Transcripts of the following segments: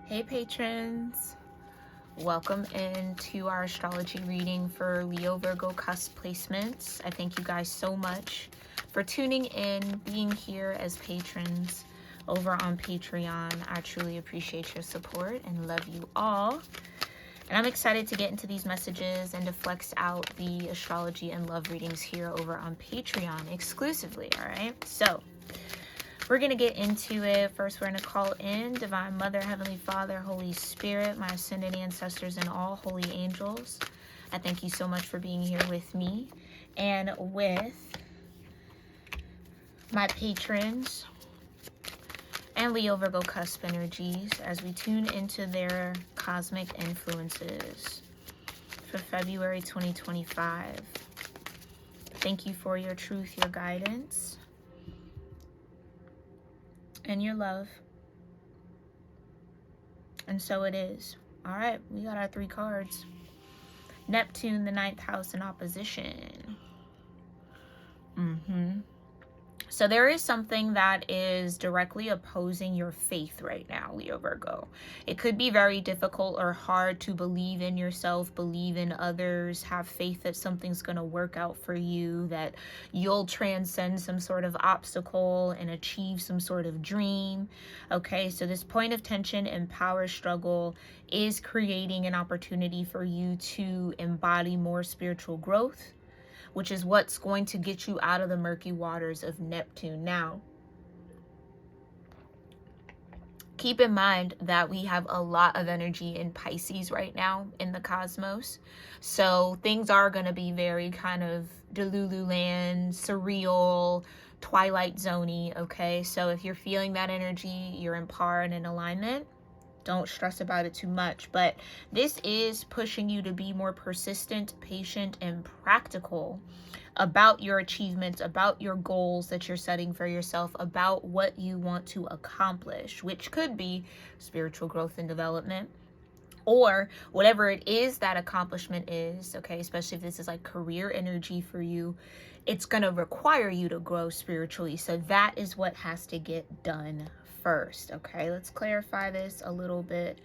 Hey patrons, welcome into our astrology reading for Leo Virgo cusp placements. I thank you guys so much for tuning in, being here as patrons over on Patreon. I truly appreciate your support and love you all. And I'm excited to get into these messages and to flex out the astrology and love readings here over on Patreon exclusively, all right? So we're going to get into it. First, we're going to call in Divine Mother, Heavenly Father, Holy Spirit, my ascended ancestors, and all holy angels. I thank you so much for being here with me and with my patrons and Leo Virgo cusp energies as we tune into their cosmic influences for February 2025. Thank you for your truth, your guidance, and your love. And so it is. All right, we got our 3 cards. Neptune, the 9th house in opposition. So there is something that is directly opposing your faith right now, Leo Virgo. It could be very difficult or hard to believe in yourself, believe in others, have faith that something's going to work out for you, that you'll transcend some sort of obstacle and achieve some sort of dream. Okay, so this point of tension and power struggle is creating an opportunity for you to embody more spiritual growth, which is what's going to get you out of the murky waters of Neptune. Now, keep in mind that we have a lot of energy in Pisces right now in the cosmos. So things are going to be very kind of Delulu land, surreal, Twilight Zone-y, okay? So if you're feeling that energy, you're in par and in alignment. Don't stress about it too much, but this is pushing you to be more persistent, patient, and practical about your achievements, about your goals that you're setting for yourself, about what you want to accomplish, which could be spiritual growth and development, or whatever it is that accomplishment is, okay? Especially if this is like career energy for you, it's going to require you to grow spiritually. So that is what has to get done first, okay? Let's clarify this a little bit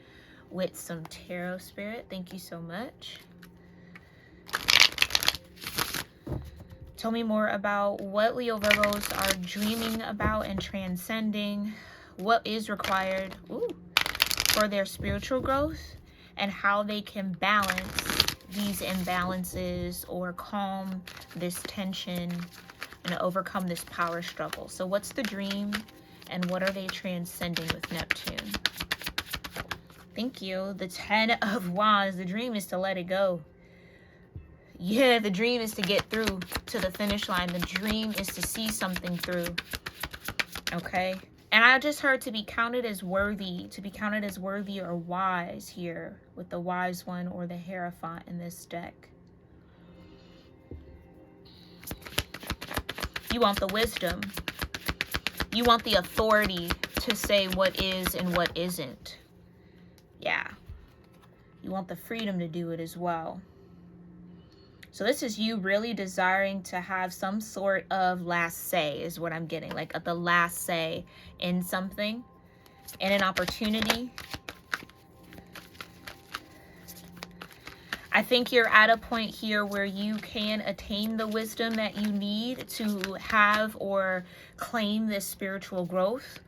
with some tarot spirit. Thank you so much. Tell me more about what Leo Virgos are dreaming about and transcending, what is required for their spiritual growth, and how they can balance these imbalances or calm this tension and overcome this power struggle. So what's the dream and what are they transcending with Neptune? Thank you. The 10 of Wands. The dream is to let it go. Yeah, the dream is to get through to the finish line. The dream is to see something through. Okay? And I just heard to be counted as worthy, or wise here with the wise one or the Hierophant in this deck. You want the wisdom. You want the authority to say what is and what isn't. Yeah. You want the freedom to do it as well. So this is you really desiring to have some sort of last say is what I'm getting. Like the last say in something, in an opportunity. I think you're at a point here where you can attain the wisdom that you need to have or claim this spiritual growth,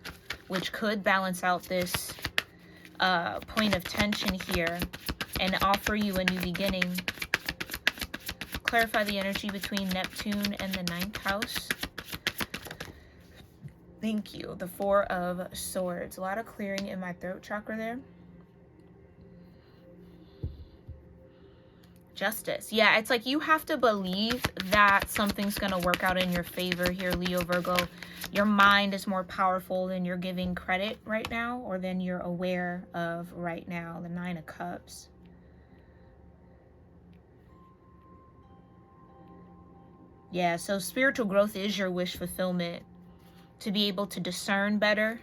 which could balance out this point of tension here and offer you a new beginning. Clarify the energy between Neptune and the 9th house. Thank you. The 4 of Swords. A lot of clearing in my throat chakra there. Justice. Yeah, it's like you have to believe that something's going to work out in your favor here, Leo Virgo. Your mind is more powerful than you're giving credit right now, or than you're aware of right now. The 9 of Cups. Yeah, so spiritual growth is your wish fulfillment. To be able to discern better.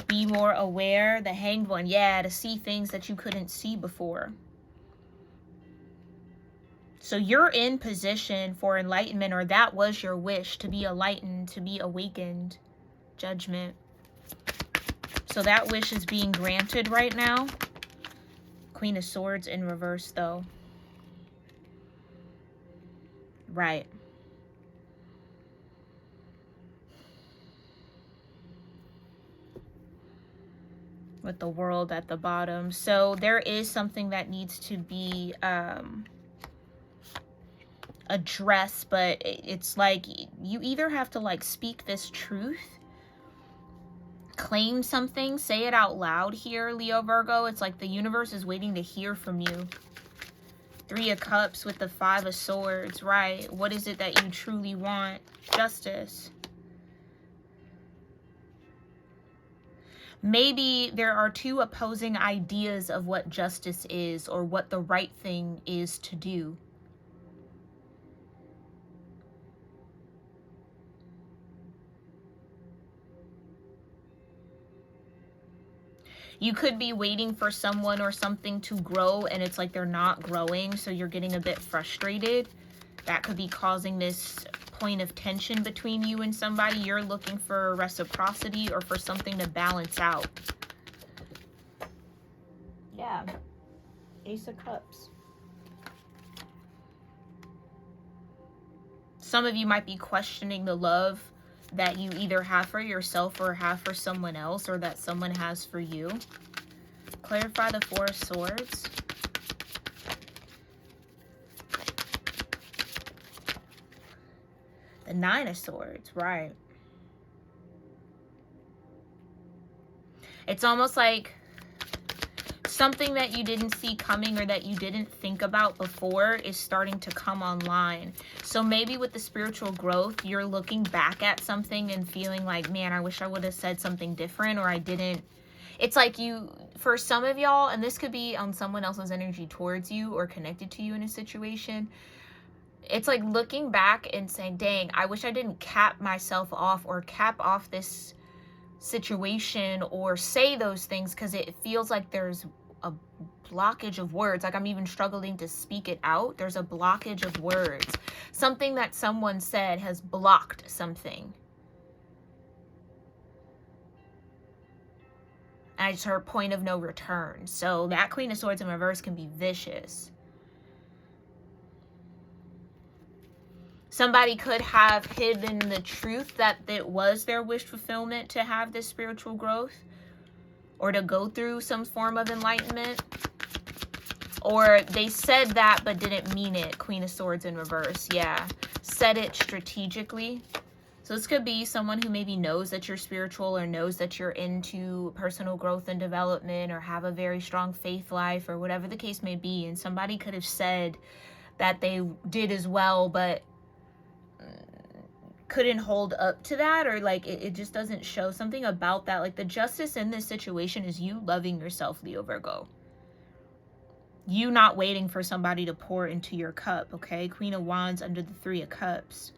Be more aware. The Hanged One. Yeah, to see things that you couldn't see before. So you're in position for enlightenment, or that was your wish, to be enlightened, to be awakened. Judgment. So that wish is being granted right now. Queen of Swords in reverse, though. Right. With the World at the bottom. So there is something that needs to be addressed, but it's like you either have to like speak this truth, claim something, say it out loud here, Leo Virgo. It's like the universe is waiting to hear from you. 3 of Cups with the 5 of Swords, right? What is it that you truly want? Justice. Maybe there are 2 opposing ideas of what justice is or what the right thing is to do. You could be waiting for someone or something to grow and it's like they're not growing, so you're getting a bit frustrated. That could be causing this point of tension between you and somebody. You're looking for reciprocity or for something to balance out. Yeah. Ace of Cups. Some of you might be questioning the love that you either have for yourself or have for someone else, or that someone has for you. Clarify the 4 of Swords. The 9 of Swords, right. It's almost like something that you didn't see coming or that you didn't think about before is starting to come online. So maybe with the spiritual growth, you're looking back at something and feeling like, man, I wish I would have said something different, or I didn't. It's like you, for some of y'all, and this could be on someone else's energy towards you or connected to you in a situation, it's like looking back and saying, dang, I wish I didn't cap myself off or cap off this situation or say those things, because it feels like there's a blockage of words. Like I'm even struggling to speak it out. There's a blockage of words. Something that someone said has blocked something. And I just heard point of no return. So that Queen of Swords in reverse can be vicious. Somebody could have hidden the truth that it was their wish fulfillment to have this spiritual growth, or to go through some form of enlightenment. Or they said that but didn't mean it. Queen of Swords in reverse. Yeah. Said it strategically. So this could be someone who maybe knows that you're spiritual, or knows that you're into personal growth and development, or have a very strong faith life, or whatever the case may be. And somebody could have said that they did as well, but couldn't hold up to that, or like it just doesn't show something about that. Like the justice in this situation is you loving yourself, Leo Virgo. You not waiting for somebody to pour into your cup, okay? Queen of Wands under the 3 of Cups.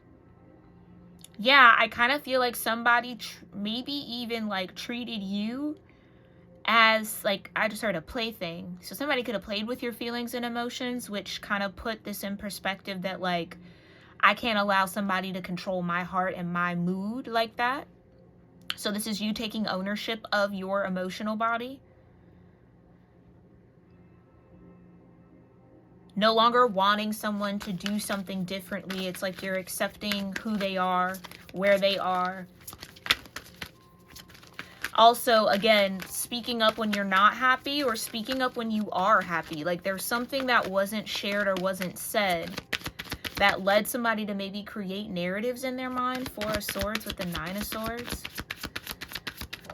Yeah, I kind of feel like somebody maybe even like treated you as, like, I just heard a plaything. So somebody could have played with your feelings and emotions, which kind of put this in perspective that like, I can't allow somebody to control my heart and my mood like that. So this is you taking ownership of your emotional body. No longer wanting someone to do something differently. It's like you're accepting who they are, where they are. Also, again, speaking up when you're not happy, or speaking up when you are happy. Like there's something that wasn't shared or wasn't said that led somebody to maybe create narratives in their mind. 4 of Swords with the 9 of Swords.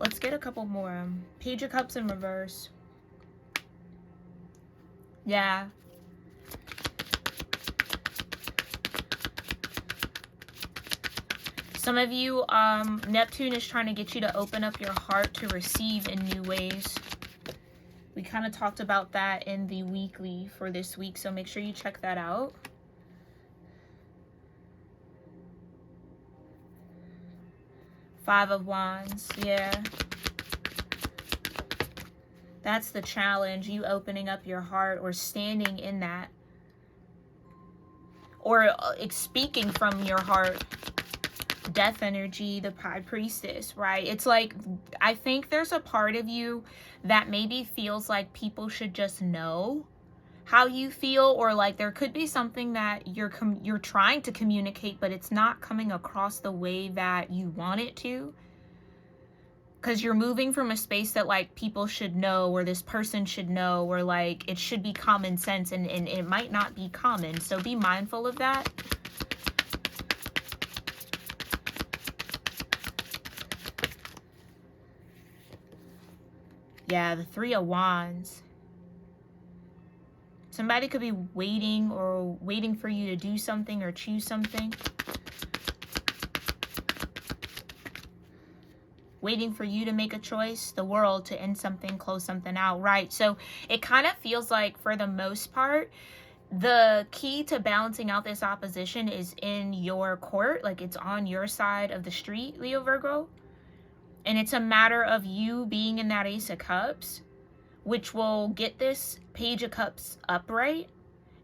Let's get a couple more. Page of Cups in reverse. Yeah. Some of you, Neptune is trying to get you to open up your heart to receive in new ways. We kind of talked about that in the weekly for this week, so make sure you check that out. Five of Wands, yeah. That's the challenge, you opening up your heart or standing in that. Or speaking from your heart. death energy, the high priestess, right? It's like, I think there's a part of you that maybe feels like people should just know how you feel, or like there could be something that you're trying to communicate, but it's not coming across the way that you want it to, because you're moving from a space that like people should know, or this person should know, or like it should be common sense, and it might not be common. So be mindful of that. Yeah, the Three of Wands. Somebody could be waiting for you to do something or choose something. Waiting for you to make a choice, the world to end something, close something out, right? So it kind of feels like, for the most part, the key to balancing out this opposition is in your court. Like, it's on your side of the street, Leo Virgo. And it's a matter of you being in that Ace of Cups, which will get this Page of Cups upright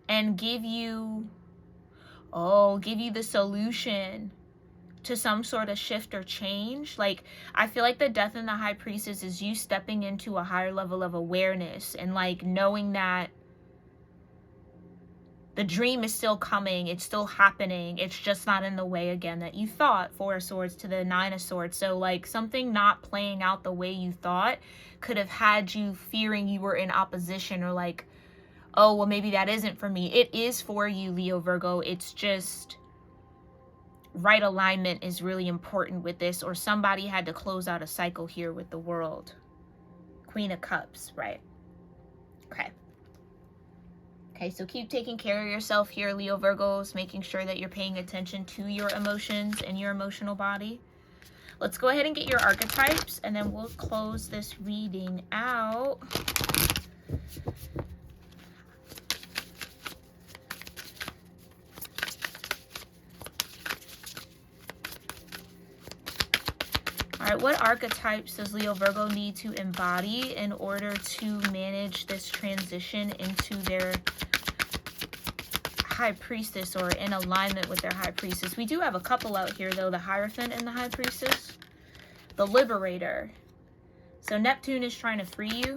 and give you the solution to some sort of shift or change. Like, I feel like the Death and the High Priestess is you stepping into a higher level of awareness, and like knowing that the dream is still coming, it's still happening, it's just not in the way again that you thought. Four of Swords to the Nine of Swords. So like, something not playing out the way you thought could have had you fearing you were in opposition, or like, oh, well, maybe that isn't for me. It is for you, Leo Virgo. It's just right alignment is really important with this, or somebody had to close out a cycle here with the World. Queen of Cups, right? Okay, so keep taking care of yourself here, Leo Virgos, making sure that you're paying attention to your emotions and your emotional body. Let's go ahead and get your archetypes, and then we'll close this reading out. All right, what archetypes does Leo Virgo need to embody in order to manage this transition into their High Priestess, or in alignment with their High Priestess? We do have a couple out here, though, the Hierophant and the High Priestess. The Liberator. So Neptune is trying to free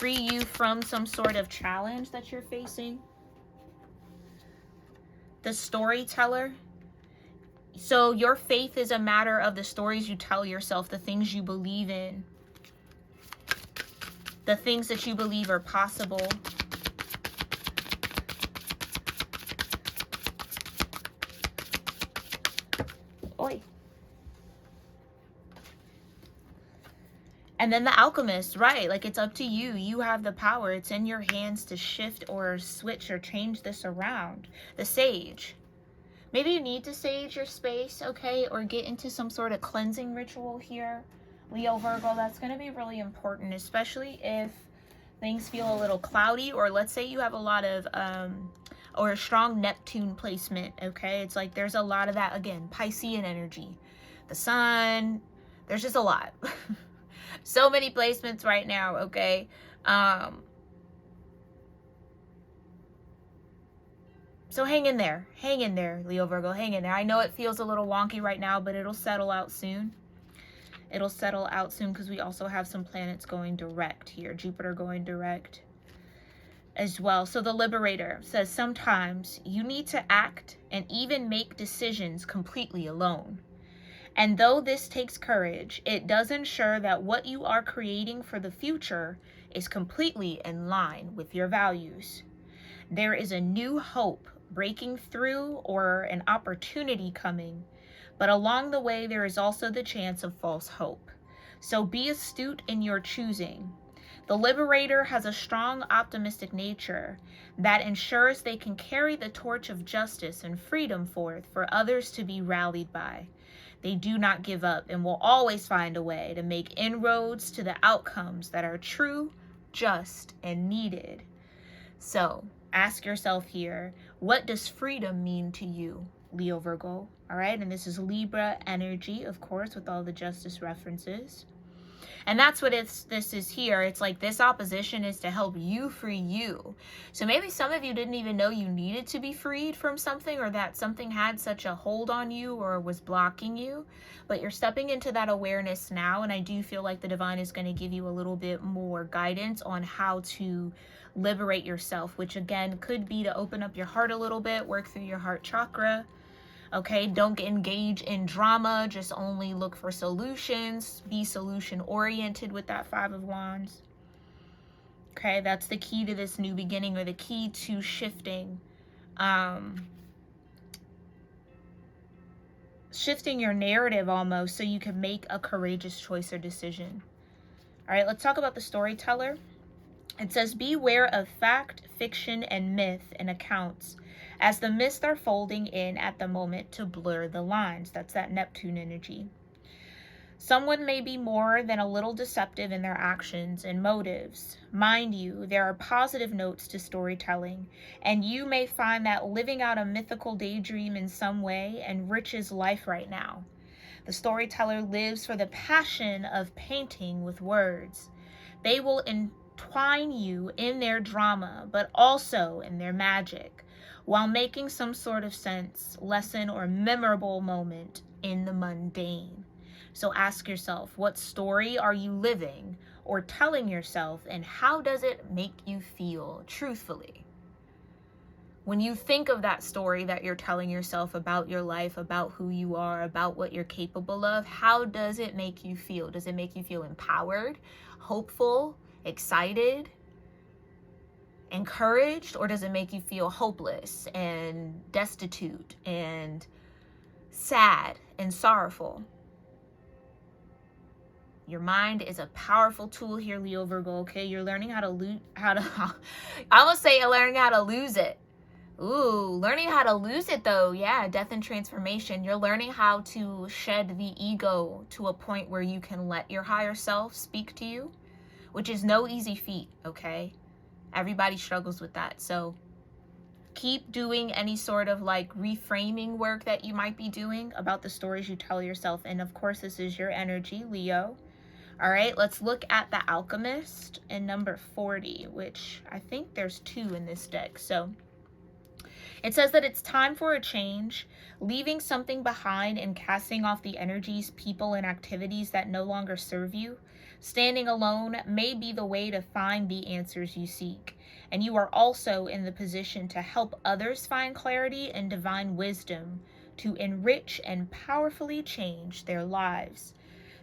you from some sort of challenge that you're facing. The Storyteller. So your faith is a matter of the stories you tell yourself, the things you believe in, the things that you believe are possible. Oi. And then the Alchemist, right? Like, it's up to you. You have the power. It's in your hands to shift or switch or change this around. The Sage. Maybe you need to sage your space, okay? Or get into some sort of cleansing ritual here, Leo Virgo. That's going to be really important, especially if things feel a little cloudy, or let's say you have a lot of, or a strong Neptune placement, okay? It's like there's a lot of that, again, Piscean energy. The Sun, there's just a lot. So many placements right now, okay? So hang in there, Leo Virgo, hang in there. I know it feels a little wonky right now, but it'll settle out soon. It'll settle out soon, because we also have some planets going direct here. Jupiter going direct as well. So the Liberator says, sometimes you need to act and even make decisions completely alone. And though this takes courage, it does ensure that what you are creating for the future is completely in line with your values. There is a new hope breaking through, or an opportunity coming, but along the way there is also the chance of false hope. So be astute in your choosing. The Liberator has a strong optimistic nature that ensures they can carry the torch of justice and freedom forth for others to be rallied by. They do not give up and will always find a way to make inroads to the outcomes that are true, just, and needed. So ask yourself here, what does freedom mean to you, Leo Virgo? All right, and this is Libra energy, of course, with all the justice references. And that's what this is here. It's like this opposition is to help you free you. So maybe some of you didn't even know you needed to be freed from something, or that something had such a hold on you or was blocking you. But you're stepping into that awareness now. And I do feel like the divine is going to give you a little bit more guidance on how to liberate yourself, which again could be to open up your heart a little bit, work through your heart chakra. Okay, don't engage in drama, just only look for solutions. Be solution oriented with that Five of Wands. Okay, that's the key to this new beginning, or the key to shifting shifting your narrative almost, so you can make a courageous choice or decision. All right, let's talk about the storyteller. It says, beware of fact, fiction, and myth in accounts, as the mists are folding in at the moment to blur the lines. That's that Neptune energy. Someone may be more than a little deceptive in their actions and motives. Mind you, there are positive notes to storytelling, and you may find that living out a mythical daydream in some way enriches life right now. The storyteller lives for the passion of painting with words. They will entwine you in their drama, but also in their magic, while making some sort of sense, lesson, or memorable moment in the mundane. So ask yourself, what story are you living or telling yourself, and how does it make you feel truthfully? When you think of that story that you're telling yourself about your life, about who you are, about what you're capable of, how does it make you feel? Does it make you feel empowered, hopeful, excited, encouraged, or does it make you feel hopeless and destitute and sad and sorrowful? Your mind is a powerful tool here, Leo Virgo, okay? You're learning how to I almost say you're learning how to lose it. Ooh, learning how to lose it though. Yeah, death and transformation. You're learning how to shed the ego to a point where you can let your higher self speak to you, which is no easy feat, okay? Everybody struggles with that. So keep doing any sort of like reframing work that you might be doing about the stories you tell yourself. And of course, this is your energy, Leo. All right, let's look at the Alchemist in number 40, which I think there's 2 in this deck. So it says that it's time for a change, leaving something behind and casting off the energies, people, and activities that no longer serve you. Standing alone may be the way to find the answers you seek. And you are also in the position to help others find clarity and divine wisdom to enrich and powerfully change their lives.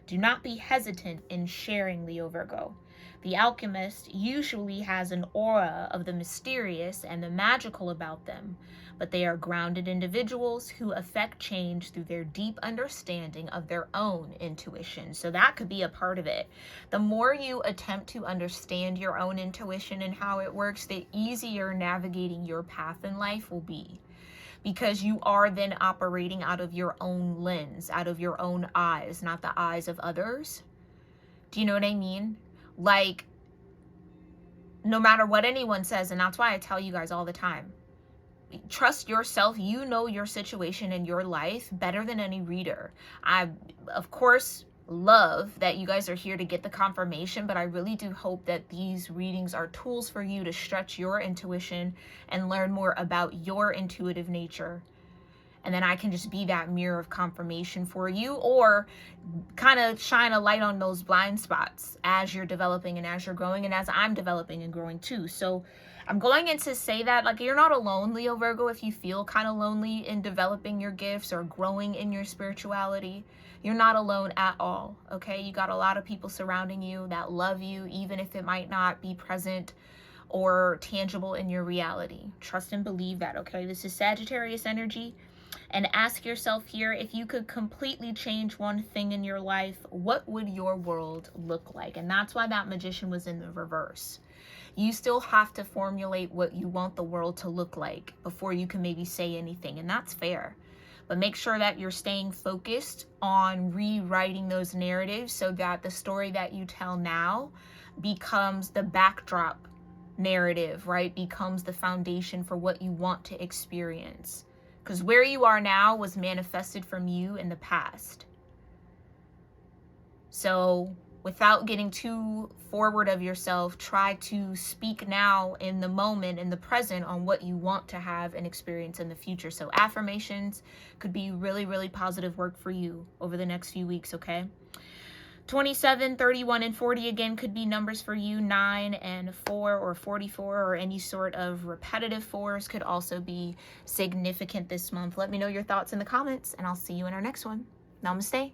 Do not be hesitant in sharing, Leo Virgo. The alchemist usually has an aura of the mysterious and the magical about them, but they are grounded individuals who affect change through their deep understanding of their own intuition. So that could be a part of it. The more you attempt to understand your own intuition and how it works, the easier navigating your path in life will be. Because you are then operating out of your own lens, out of your own eyes, not the eyes of others. Do you know what I mean? Like, no matter what anyone says, and that's why I tell you guys all the time, trust yourself. You know your situation in your life better than any reader. I, of course, love that you guys are here to get the confirmation, but I really do hope that these readings are tools for you to stretch your intuition and learn more about your intuitive nature. And then I can just be that mirror of confirmation for you, or kind of shine a light on those blind spots as you're developing and as you're growing, and as I'm developing and growing too. So I'm going in to say that, like, you're not alone, Leo Virgo, if you feel kind of lonely in developing your gifts or growing in your spirituality. You're not alone at all, okay? You got a lot of people surrounding you that love you, even if it might not be present or tangible in your reality. Trust and believe that, okay? This is Sagittarius energy. And ask yourself here, if you could completely change one thing in your life, what would your world look like? And that's why that Magician was in the reverse. You still have to formulate what you want the world to look like before you can maybe say anything, and that's fair. But make sure that you're staying focused on rewriting those narratives so that the story that you tell now becomes the backdrop narrative, right? Becomes the foundation for what you want to experience. Because where you are now was manifested from you in the past. So without getting too forward of yourself, try to speak now in the moment, in the present, on what you want to have and experience in the future. So affirmations could be really, really positive work for you over the next few weeks, okay? 27, 31, and 40 again could be numbers for you. 9 and 4 or 44 or any sort of repetitive fours could also be significant this month. Let me know your thoughts in the comments, and I'll see you in our next one. Namaste.